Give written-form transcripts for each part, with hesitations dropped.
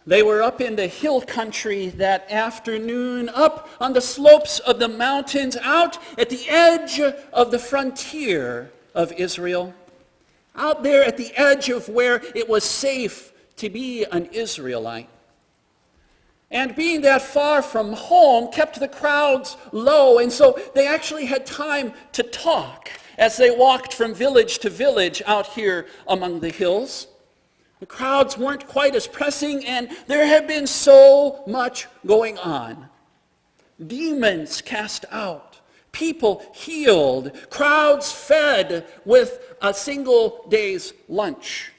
They were up in the hill country that afternoon, up on the slopes of the mountains, out at the edge of the frontier of Israel, out there at the edge of where it was safe to be an Israelite. And being that far from home kept the crowds low, and so they actually had time to talk as they walked from village to village out here among the hills. The crowds weren't quite as pressing, and there had been so much going on. Demons cast out, people healed, crowds fed with a single day's lunch.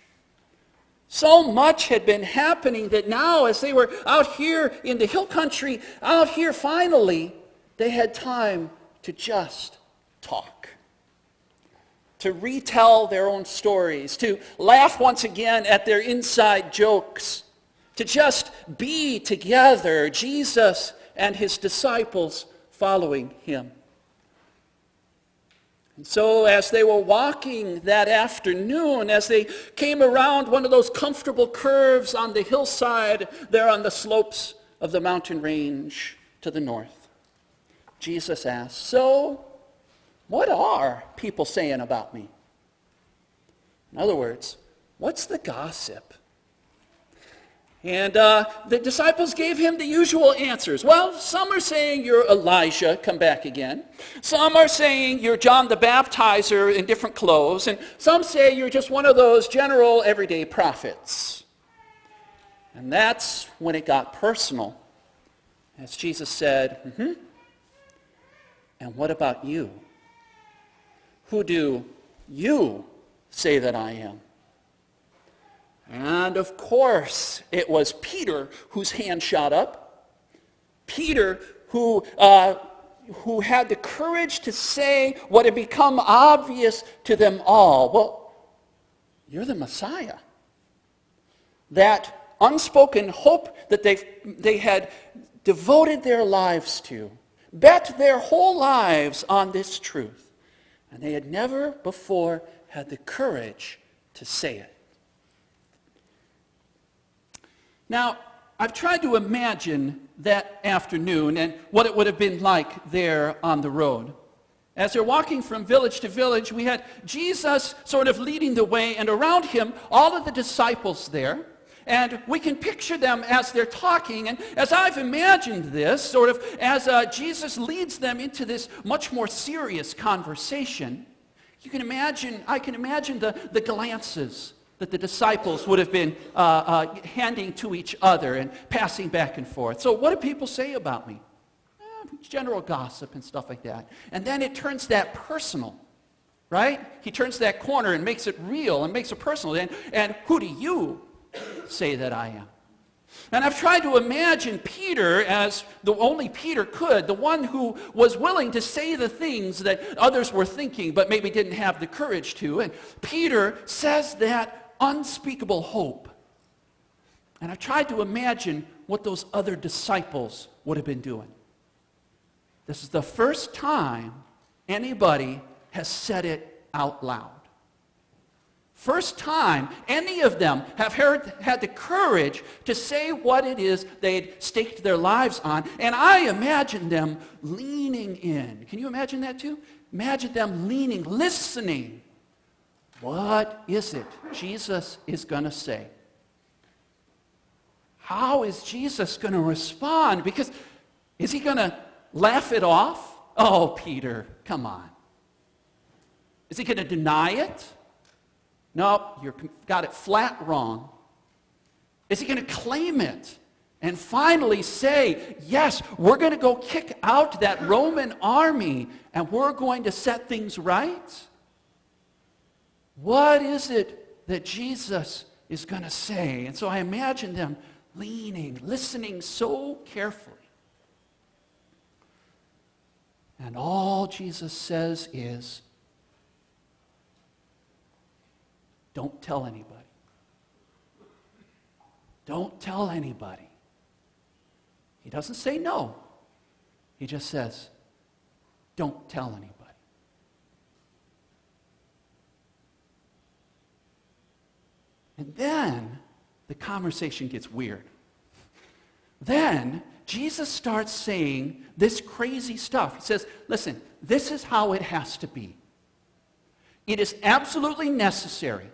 So much had been happening that now, as they were out here in the hill country, out here finally, they had time to just talk, to retell their own stories, to laugh once again at their inside jokes, to just be together, Jesus and his disciples following him. And so as they were walking that afternoon, as they came around one of those comfortable curves on the hillside there on the slopes of the mountain range to the north, Jesus asked, "So, what are people saying about me?" In other words, what's the gossip? And the disciples gave him the usual answers. Well, some are saying you're Elijah, come back again. Some are saying you're John the Baptizer in different clothes. And some say you're just one of those general everyday prophets. And that's when it got personal. As Jesus said, "And what about you? Who do you say that I am?" And of course, it was Peter whose hand shot up. Peter who had the courage to say what had become obvious to them all. Well, you're the Messiah. That unspoken hope that they had devoted their lives to, bet their whole lives on this truth. And they had never before had the courage to say it. Now, I've tried to imagine that afternoon and what it would have been like there on the road. As they're walking from village to village, we had Jesus sort of leading the way, and around him, all of the disciples there. And we can picture them as they're talking, and as I've imagined this, sort of as Jesus leads them into this much more serious conversation, I can imagine the glances that the disciples would have been handing to each other and passing back and forth. So what do people say about me? General gossip and stuff like that. And then it turns that personal, right? He turns that corner and makes it real and makes it personal. And who do you say that I am? And I've tried to imagine Peter as the only Peter could, the one who was willing to say the things that others were thinking but maybe didn't have the courage to. And Peter says that unspeakable hope. And I tried to imagine what those other disciples would have been doing. This is the first time anybody has said it out loud. First time any of them have had the courage to say what it is they'd staked their lives on. And I imagine them leaning in. Can you imagine that too? Imagine them leaning, listening. What is it Jesus is going to say? How is Jesus going to respond? Because is he going to laugh it off? Oh, Peter, come on. Is he going to deny it? No, you've got it flat wrong. Is he going to claim it and finally say, yes, we're going to go kick out that Roman army and we're going to set things right? What is it that Jesus is going to say? And so I imagine them leaning, listening so carefully. And all Jesus says is, don't tell anybody. Don't tell anybody. He doesn't say no. He just says, don't tell anybody. And then the conversation gets weird. Then Jesus starts saying this crazy stuff. He says, listen, this is how it has to be. It is absolutely necessary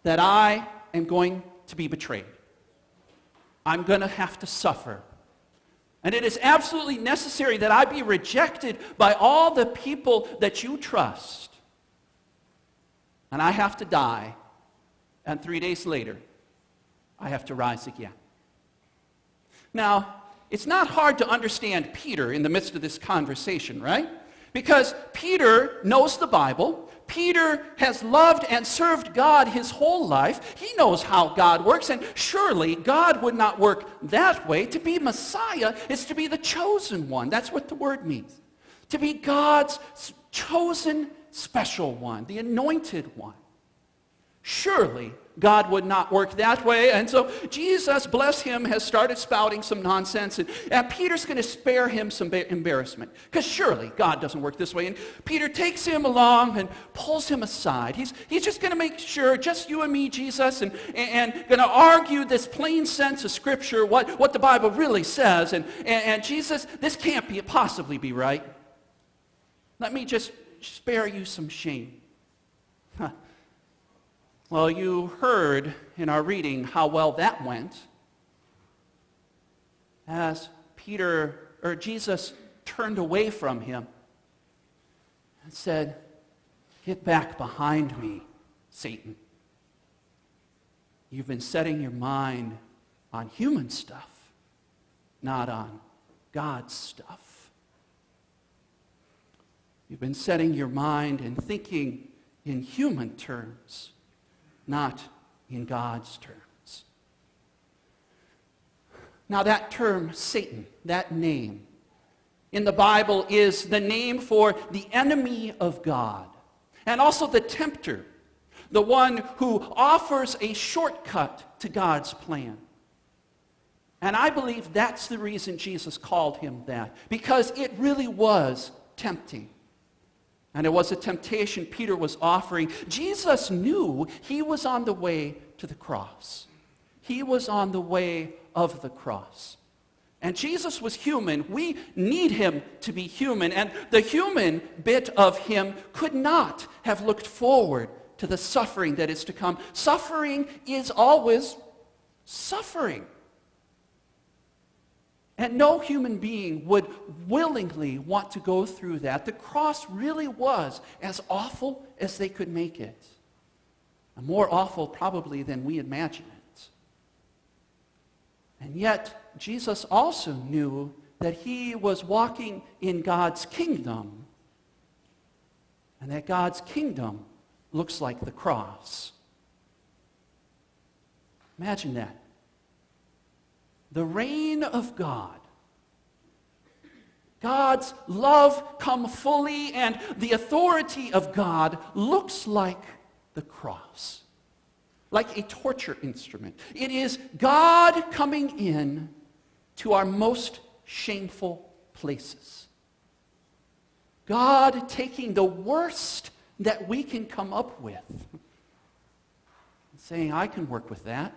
that I am going to be betrayed. I'm going to have to suffer. And it is absolutely necessary that I be rejected by all the people that you trust. And I have to die. And 3 days later, I have to rise again. Now, it's not hard to understand Peter in the midst of this conversation, right? Because Peter knows the Bible. Peter has loved and served God his whole life. He knows how God works, and surely God would not work that way. To be Messiah is to be the chosen one. That's what the word means. To be God's chosen special one, the anointed one. Surely God would not work that way. And so Jesus, bless him, has started spouting some nonsense. And Peter's going to spare him some embarrassment. Because surely God doesn't work this way. And Peter takes him along and pulls him aside. He's just going to make sure, just you and me, Jesus, and going to argue this plain sense of Scripture, what the Bible really says. And Jesus, this can't possibly be right. Let me just spare you some shame. Well, you heard in our reading how well that went. As Jesus turned away from him and said, "Get back behind me, Satan. You've been setting your mind on human stuff, not on God's stuff. You've been setting your mind and thinking in human terms, not in God's terms." Now that term, Satan, that name, in the Bible is the name for the enemy of God, and also the tempter, the one who offers a shortcut to God's plan. And I believe that's the reason Jesus called him that, because it really was tempting. And it was a temptation Peter was offering. Jesus knew he was on the way to the cross. He was on the way of the cross. And Jesus was human. We need him to be human. And the human bit of him could not have looked forward to the suffering that is to come. Suffering is always suffering. And no human being would willingly want to go through that. The cross really was as awful as they could make it. And more awful probably than we imagine it. And yet, Jesus also knew that he was walking in God's kingdom. And that God's kingdom looks like the cross. Imagine that. The reign of God. God's love come fully, and the authority of God looks like the cross. Like a torture instrument. It is God coming in to our most shameful places. God taking the worst that we can come up with and saying, I can work with that.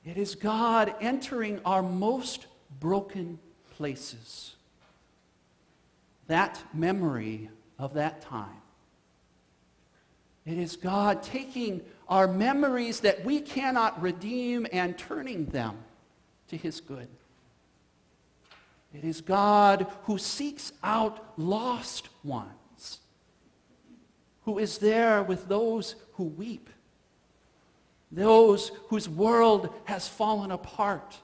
It is God entering our most broken places. That memory of that time. It is God taking our memories that we cannot redeem and turning them to his good. It is God who seeks out lost ones, who is there with those who weep, those whose world has fallen apart.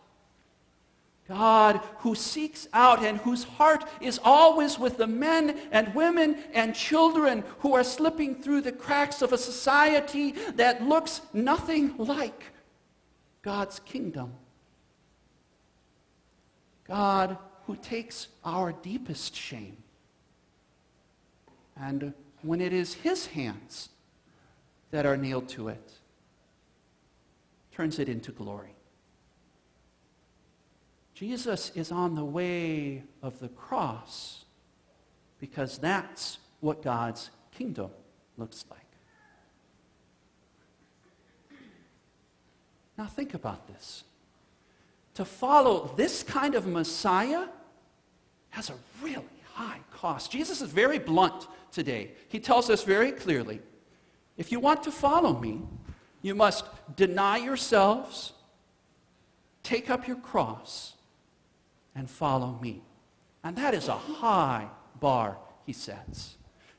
God who seeks out and whose heart is always with the men and women and children who are slipping through the cracks of a society that looks nothing like God's kingdom. God who takes our deepest shame, and when it is his hands that are nailed to it, turns it into glory. Jesus is on the way of the cross because that's what God's kingdom looks like. Now think about this. to follow this kind of Messiah has a really high cost. Jesus is very blunt today. He tells us very clearly, if you want to follow me, you must deny yourselves, take up your cross, and follow me. And that is a high bar, he says.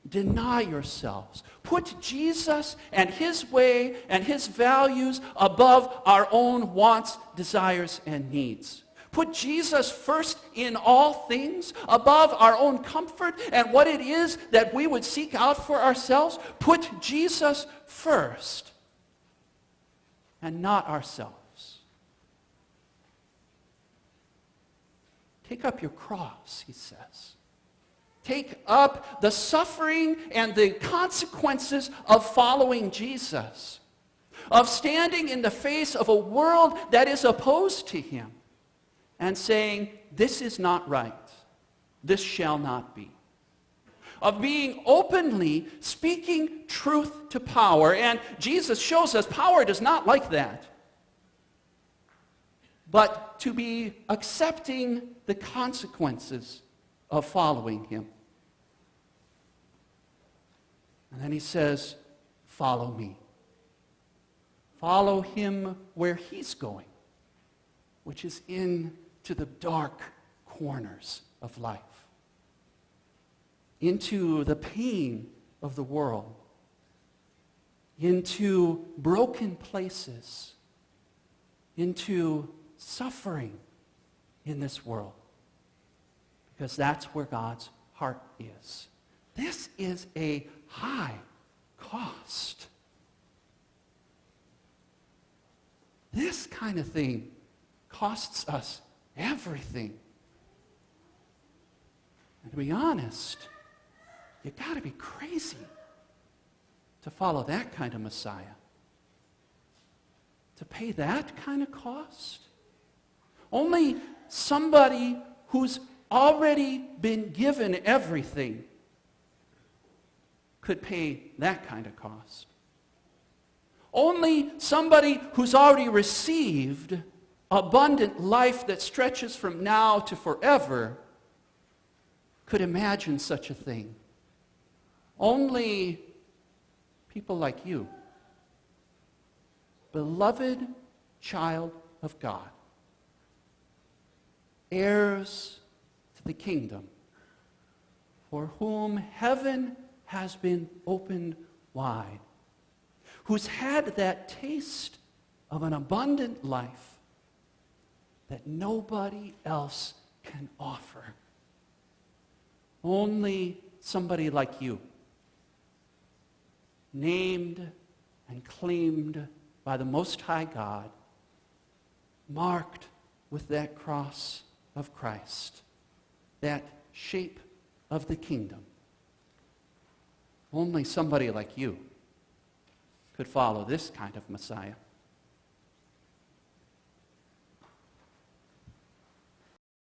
Deny yourselves. Put Jesus and his way and his values above our own wants, desires, and needs. Put Jesus first in all things, above our own comfort and what it is that we would seek out for ourselves. Put Jesus first and not ourselves. Take up your cross, he says. Take up the suffering and the consequences of following Jesus, of standing in the face of a world that is opposed to him and saying, this is not right, this shall not be. Of being openly speaking truth to power, and Jesus shows us power does not like that, but to be accepting the consequences of following him. And then he says, follow me. Follow him where he's going, which is into the dark corners of life, into the pain of the world, into broken places, into suffering in this world. Because that's where God's heart is. This is a high cost. This kind of thing costs us everything. And to be honest, you got to be crazy to follow that kind of Messiah. To pay that kind of cost. Only somebody who's already been given everything could pay that kind of cost. Only somebody who's already received abundant life that stretches from now to forever could imagine such a thing. Only people like you, beloved child of God, heirs to the kingdom, for whom heaven has been opened wide, who's had that taste of an abundant life that nobody else can offer. Only somebody like you, named and claimed by the Most High God, marked with that cross of Christ, that shape of the kingdom. Only somebody like you could follow this kind of Messiah.